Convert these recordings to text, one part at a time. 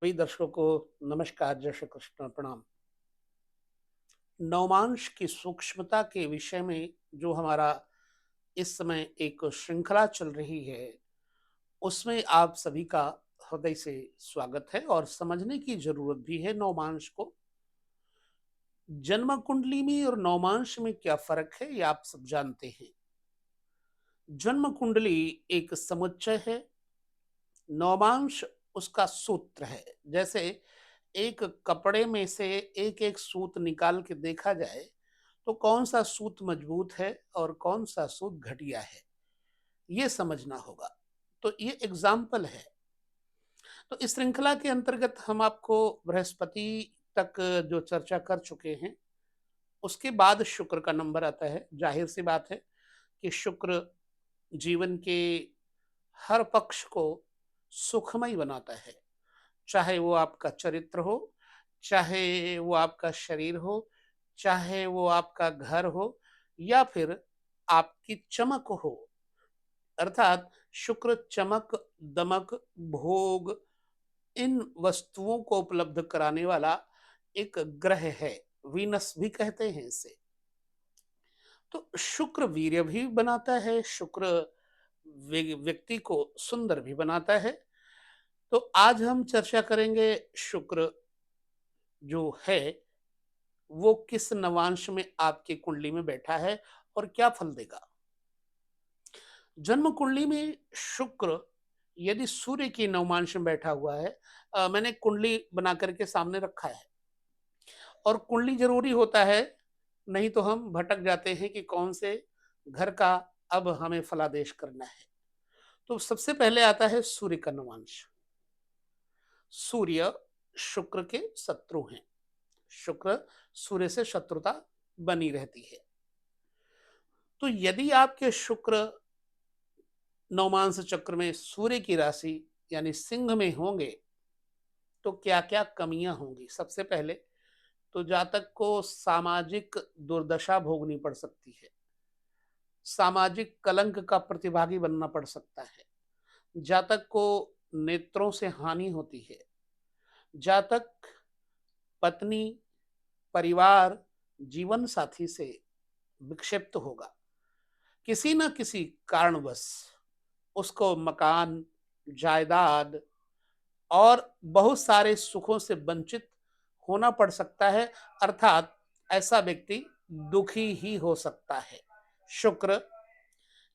सभी दर्शकों को नमस्कार, जय श्री कृष्ण, प्रणाम। नवमांश की सूक्ष्मता के विषय में जो हमारा इस समय एक श्रृंखला चल रही है, उसमें आप सभी का हृदय से स्वागत है और समझने की जरूरत भी है नवमांश को। जन्म कुंडली में और नवमांश में क्या फर्क है, ये आप सब जानते हैं। जन्म कुंडली एक समुच्चय है, नवमांश उसका सूत्र है। जैसे एक कपड़े में से एक एक सूत निकाल के देखा जाए तो कौन सा सूत मजबूत है और कौन सा सूत घटिया है, ये समझना होगा। तो ये एग्जाम्पल है। तो इस श्रृंखला के अंतर्गत हम आपको बृहस्पति तक जो चर्चा कर चुके हैं, उसके बाद शुक्र का नंबर आता है। जाहिर सी बात है कि शुक्र जीवन के हर पक्ष को सुखमय बनाता है, चाहे वो आपका चरित्र हो, चाहे वो आपका शरीर हो, चाहे वो आपका घर हो, या फिर आपकी चमक हो। अर्थात शुक्र चमक, दमक, भोग, इन वस्तुओं को उपलब्ध कराने वाला एक ग्रह है। वीनस भी कहते हैं इसे। तो शुक्र वीर्य भी बनाता है, शुक्र व्यक्ति को सुंदर भी बनाता है। तो आज हम चर्चा करेंगे शुक्र जो है वो किस नवांश में आपकी कुंडली में बैठा है और क्या फल देगा। जन्म कुंडली में शुक्र यदि सूर्य की नवमांश में बैठा हुआ है, मैंने कुंडली बना करके सामने रखा है और कुंडली जरूरी होता है, नहीं तो हम भटक जाते हैं कि कौन से घर का अब हमें फलादेश करना है। तो सबसे पहले आता है सूर्य का नवांश। सूर्य शुक्र के शत्रु हैं। शुक्र सूर्य से शत्रुता बनी रहती है। तो यदि आपके शुक्र नवमांश चक्र में सूर्य की राशि यानी सिंह में होंगे तो क्या क्या कमियां होंगी। सबसे पहले तो जातक को सामाजिक दुर्दशा भोगनी पड़ सकती है, सामाजिक कलंक का प्रतिभागी बनना पड़ सकता है। जातक को नेत्रों से हानि होती है। जातक पत्नी, परिवार, जीवन साथी से विक्षिप्त होगा। किसी न किसी कारणवश उसको मकान, जायदाद और बहुत सारे सुखों से वंचित होना पड़ सकता है। अर्थात ऐसा व्यक्ति दुखी ही हो सकता है। शुक्र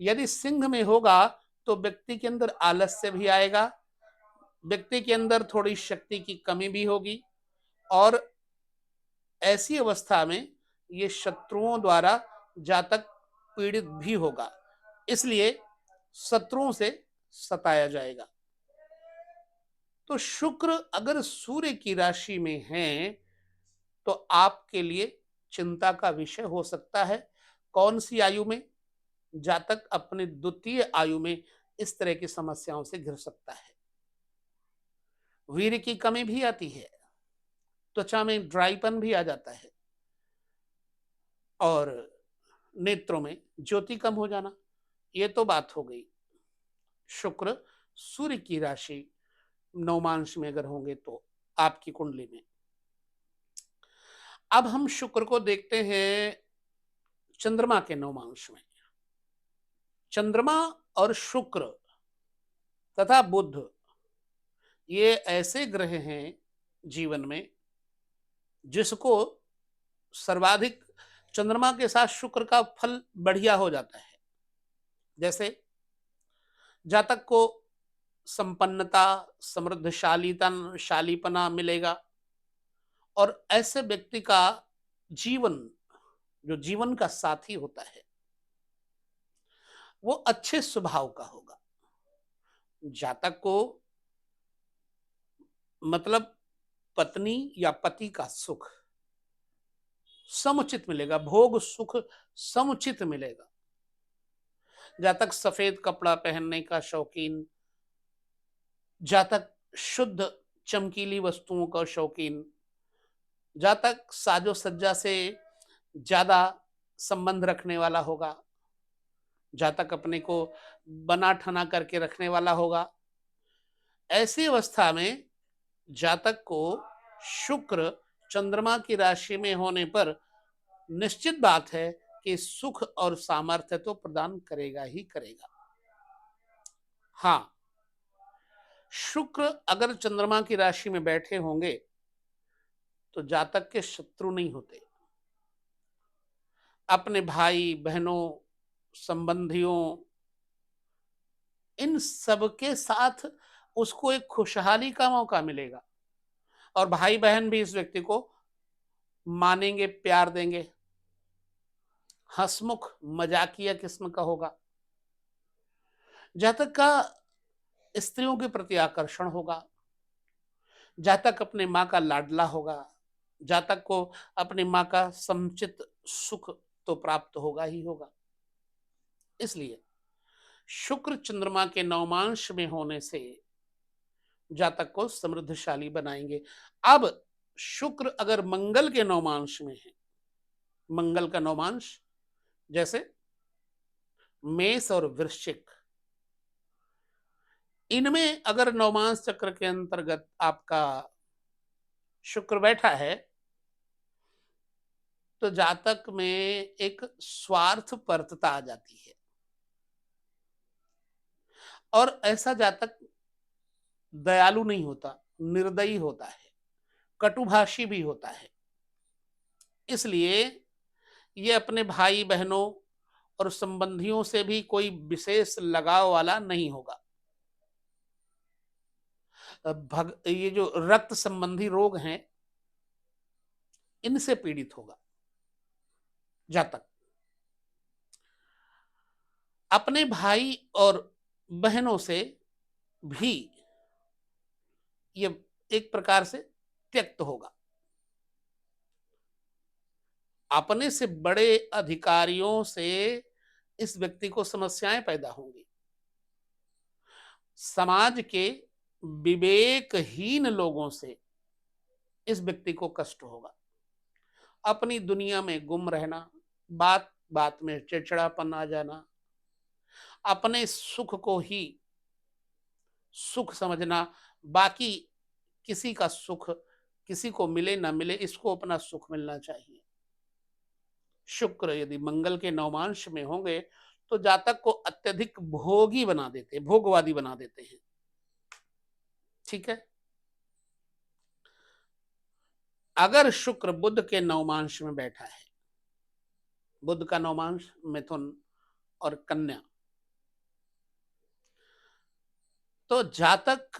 यदि सिंह में होगा तो व्यक्ति के अंदर आलस्य भी आएगा, व्यक्ति के अंदर थोड़ी शक्ति की कमी भी होगी और ऐसी अवस्था में ये शत्रुओं द्वारा जातक पीड़ित भी होगा, इसलिए शत्रुओं से सताया जाएगा। तो शुक्र अगर सूर्य की राशि में है तो आपके लिए चिंता का विषय हो सकता है। कौन सी आयु में? जातक अपने द्वितीय आयु में इस तरह की समस्याओं से घिर सकता है। वीर्य की कमी भी आती है, त्वचा में ड्राईपन भी आ जाता है और नेत्रों में ज्योति कम हो जाना। ये तो बात हो गई शुक्र सूर्य की राशि नवमांश में अगर होंगे तो आपकी कुंडली में। अब हम शुक्र को देखते हैं चंद्रमा के नवमांश में। चंद्रमा और शुक्र तथा बुध ये ऐसे ग्रह हैं जीवन में जिसको सर्वाधिक चंद्रमा के साथ शुक्र का फल बढ़िया हो जाता है। जैसे जातक को संपन्नता, शालीपना मिलेगा और ऐसे व्यक्ति का जीवन, जो जीवन का साथी होता है, वो अच्छे स्वभाव का होगा। जातक को मतलब पत्नी या पति का सुख समुचित मिलेगा, भोग सुख समुचित मिलेगा। जातक सफेद कपड़ा पहनने का शौकीन, जातक शुद्ध चमकीली वस्तुओं का शौकीन, जातक साजो सज्जा से ज्यादा संबंध रखने वाला होगा, जातक अपने को बना ठना करके रखने वाला होगा। ऐसी अवस्था में जातक को शुक्र चंद्रमा की राशि में होने पर निश्चित बात है कि सुख और सामर्थ्य तो प्रदान करेगा ही करेगा। हाँ, शुक्र अगर चंद्रमा की राशि में बैठे होंगे तो जातक के शत्रु नहीं होते। अपने भाई बहनों, संबंधियों, इन सबके साथ उसको एक खुशहाली का मौका मिलेगा और भाई बहन भी इस व्यक्ति को मानेंगे, प्यार देंगे। हंसमुख मजाकिया किस्म का होगा। जातक का स्त्रियों के प्रति आकर्षण होगा। जातक अपने माँ का लाडला होगा। जातक को अपनी माँ का समुचित सुख तो प्राप्त होगा ही होगा। इसलिए शुक्र चंद्रमा के नवमांश में होने से जातक को समृद्धशाली बनाएंगे। अब शुक्र अगर मंगल के नवमांश में है, मंगल का नवमांश जैसे मेष और वृश्चिक, इनमें अगर नवमांश चक्र के अंतर्गत आपका शुक्र बैठा है तो जातक में एक स्वार्थपरता आ जाती है और ऐसा जातक दयालु नहीं होता, निर्दयी होता है, कटुभाषी भी होता है। इसलिए ये अपने भाई बहनों और संबंधियों से भी कोई विशेष लगाव वाला नहीं होगा। ये जो रक्त संबंधी रोग हैं इनसे पीड़ित होगा जातक। अपने भाई और बहनों से भी ये एक प्रकार से त्यक्त होगा। अपने से बड़े अधिकारियों से इस व्यक्ति को समस्याएं पैदा होंगी। समाज के विवेकहीन लोगों से इस व्यक्ति को कष्ट होगा। अपनी दुनिया में गुम रहना, बात बात में चिड़चिड़ापन आ जाना, अपने सुख को ही सुख समझना, बाकी किसी का सुख किसी को मिले ना मिले, इसको अपना सुख मिलना चाहिए। शुक्र यदि मंगल के नवमांश में होंगे तो जातक को अत्यधिक भोगी बना देते हैं, भोगवादी बना देते हैं। ठीक है। अगर शुक्र बुध के नवमांश में बैठा है, बुध का नवमांश मिथुन और कन्या, तो जातक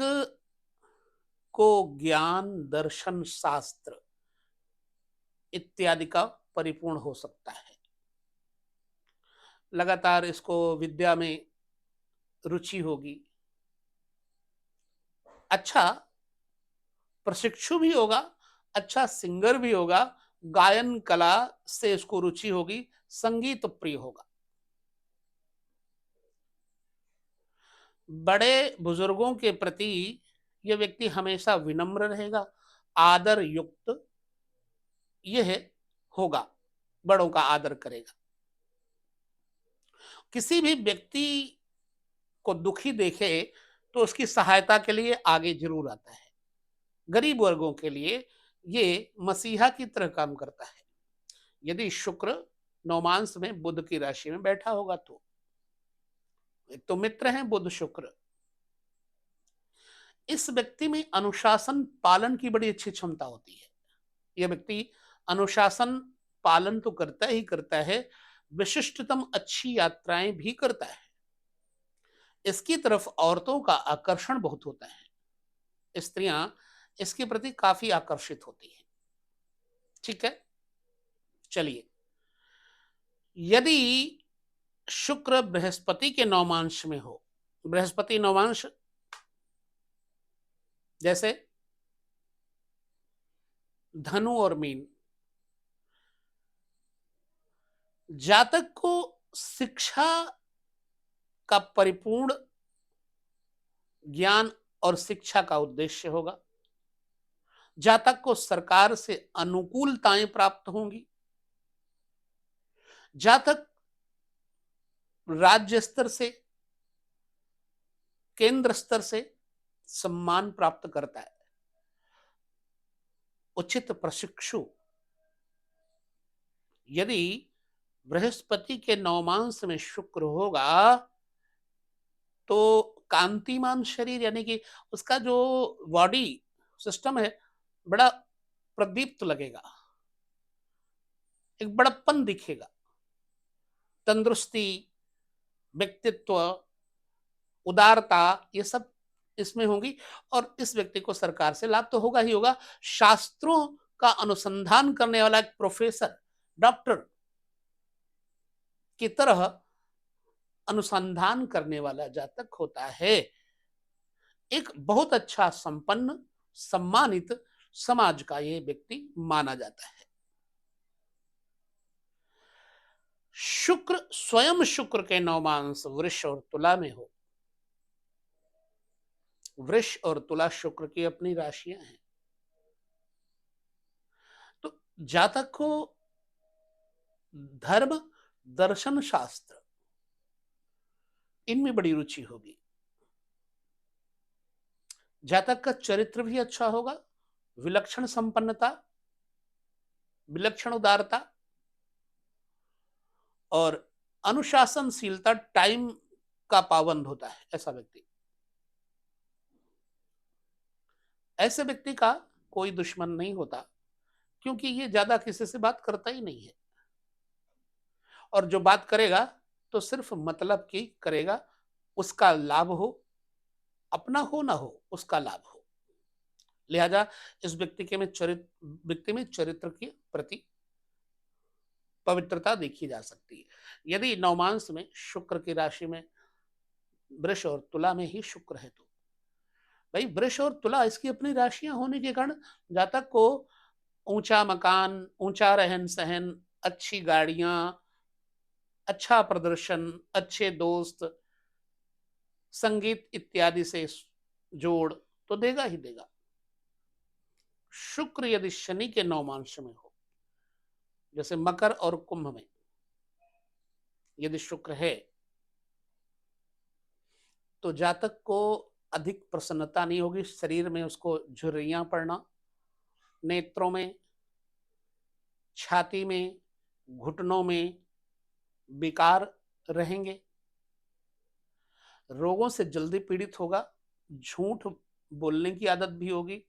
को ज्ञान, दर्शन, शास्त्र इत्यादि का परिपूर्ण हो सकता है। लगातार इसको विद्या में रुचि होगी। अच्छा प्रशिक्षु भी होगा, अच्छा सिंगर भी होगा, गायन कला से इसको रुचि होगी, संगीत प्रिय होगा। बड़े बुजुर्गों के प्रति यह व्यक्ति हमेशा विनम्र रहेगा, आदर युक्त यह होगा, बड़ों का आदर करेगा। किसी भी व्यक्ति को दुखी देखे तो उसकी सहायता के लिए आगे जरूर आता है। गरीब वर्गों के लिए ये मसीहा की तरह काम करता है। यदि शुक्र नवमांश में बुध की राशि में बैठा होगा तो एक तो मित्र हैं बुध शुक्र। इस व्यक्ति में अनुशासन पालन की बड़ी अच्छी क्षमता होती है। यह व्यक्ति अनुशासन पालन तो करता ही करता है, विशिष्टतम अच्छी यात्राएं भी करता है। इसकी तरफ औरतों का आकर्षण बहुत होता है। स्त्रियां इसके प्रति काफी आकर्षित होती हैं। ठीक है। चलिए, यदि शुक्र बृहस्पति के नवमांश में हो, बृहस्पति नवमांश जैसे धनु और मीन, जातक को शिक्षा का परिपूर्ण ज्ञान और शिक्षा का उद्देश्य होगा। जातक को सरकार से अनुकूलताएं प्राप्त होंगी। जातक राज्य स्तर से, केंद्र स्तर से सम्मान प्राप्त करता है। उचित प्रशिक्षु। यदि बृहस्पति के नवमांश में शुक्र होगा तो कांतिमान शरीर यानी कि उसका जो बॉडी सिस्टम है बड़ा प्रदीप्त लगेगा, एक बड़प्पन दिखेगा, तंदुरुस्ती, व्यक्तित्व, उदारता, ये सब इसमें होंगी। और इस व्यक्ति को सरकार से लाभ तो होगा ही होगा। शास्त्रों का अनुसंधान करने वाला एक प्रोफेसर, डॉक्टर की तरह अनुसंधान करने वाला जातक होता है। एक बहुत अच्छा संपन्न, सम्मानित समाज का ये व्यक्ति माना जाता है। शुक्र स्वयं शुक्र के नवमांश वृष और तुला में हो। वृष और तुला शुक्र की अपनी राशियां हैं। तो जातक को धर्म, दर्शन शास्त्र, इनमें बड़ी रुचि होगी। जातक का चरित्र भी अच्छा होगा, विलक्षण संपन्नता, विलक्षण उदारता और अनुशासनशीलता, टाइम का पाबंद होता है ऐसा व्यक्ति। ऐसे व्यक्ति का कोई दुश्मन नहीं होता, क्योंकि ये ज्यादा किसी से बात करता ही नहीं है, और जो बात करेगा तो सिर्फ मतलब की करेगा, उसका लाभ हो, अपना हो ना हो, उसका लाभ हो। लिहाजा इस व्यक्ति में चरित्र के प्रति पवित्रता देखी जा सकती है। यदि नवमांश में शुक्र की राशि में वृष और तुला में ही शुक्र है तो भाई वृष और तुला इसकी अपनी राशियां होने के कारण जातक को ऊंचा मकान, ऊंचा रहन सहन, अच्छी गाड़ियां, अच्छा प्रदर्शन, अच्छे दोस्त, संगीत इत्यादि से जोड़ तो देगा ही देगा। शुक्र यदि शनि के नवमांश में हो, जैसे मकर और कुंभ में यदि शुक्र है, तो जातक को अधिक प्रसन्नता नहीं होगी, शरीर में उसको झुर्रियां पड़ना, नेत्रों में, छाती में, घुटनों में विकार रहेंगे, रोगों से जल्दी पीड़ित होगा, झूठ बोलने की आदत भी होगी,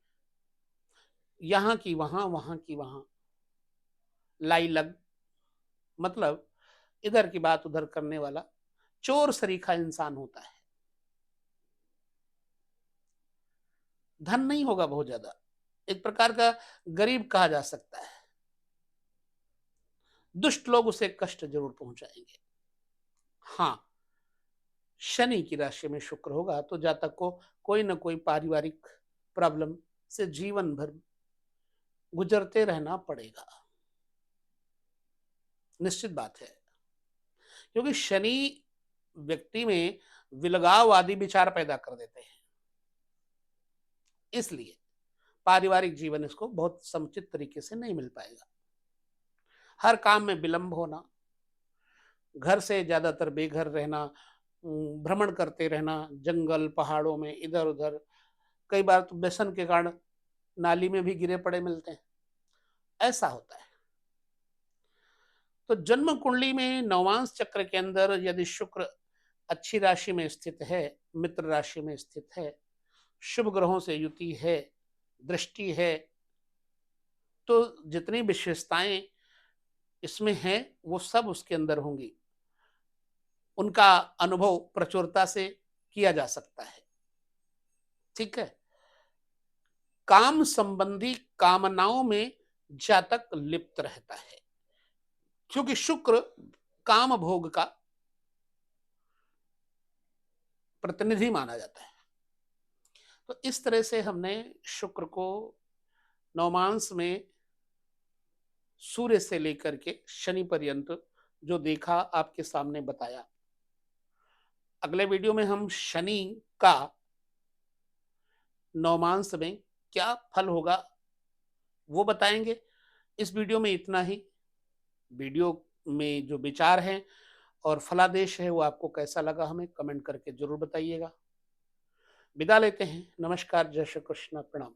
यहां की वहां लाई लग, मतलब इधर की बात उधर करने वाला चोर सरीखा इंसान होता है। धन नहीं होगा बहुत ज्यादा, एक प्रकार का गरीब कहा जा सकता है। दुष्ट लोग उसे कष्ट जरूर पहुंचाएंगे। हाँ, शनि की राशि में शुक्र होगा तो जातक को कोई ना कोई पारिवारिक प्रॉब्लम से जीवन भर गुजरते रहना पड़ेगा, निश्चित बात है। क्योंकि शनि व्यक्ति में विलगाववादी विचार पैदा कर देते हैं, इसलिए पारिवारिक जीवन इसको बहुत समुचित तरीके से नहीं मिल पाएगा। हर काम में विलंब होना, घर से ज्यादातर बेघर रहना, भ्रमण करते रहना जंगल पहाड़ों में इधर उधर, कई बार तो व्यसन के कारण नाली में भी गिरे पड़े मिलते हैं, ऐसा होता है। तो जन्म कुंडली में नवांश चक्र के अंदर यदि शुक्र अच्छी राशि में स्थित है, मित्र राशि में स्थित है, शुभ ग्रहों से युति है, दृष्टि है, तो जितनी विशेषताएं इसमें हैं वो सब उसके अंदर होंगी। उनका अनुभव प्रचुरता से किया जा सकता है। ठीक है। काम संबंधी कामनाओं में जातक लिप्त रहता है, क्योंकि शुक्र काम भोग का प्रतिनिधि माना जाता है। तो इस तरह से हमने शुक्र को नवमांश में सूर्य से लेकर के शनि पर्यंत जो देखा आपके सामने बताया। अगले वीडियो में हम शनि का नवमांश में क्या फल होगा वो बताएंगे। इस वीडियो में इतना ही। वीडियो में जो विचार हैं और फलादेश है वो आपको कैसा लगा हमें कमेंट करके जरूर बताइएगा। विदा लेते हैं। नमस्कार, जय श्री कृष्ण, प्रणाम।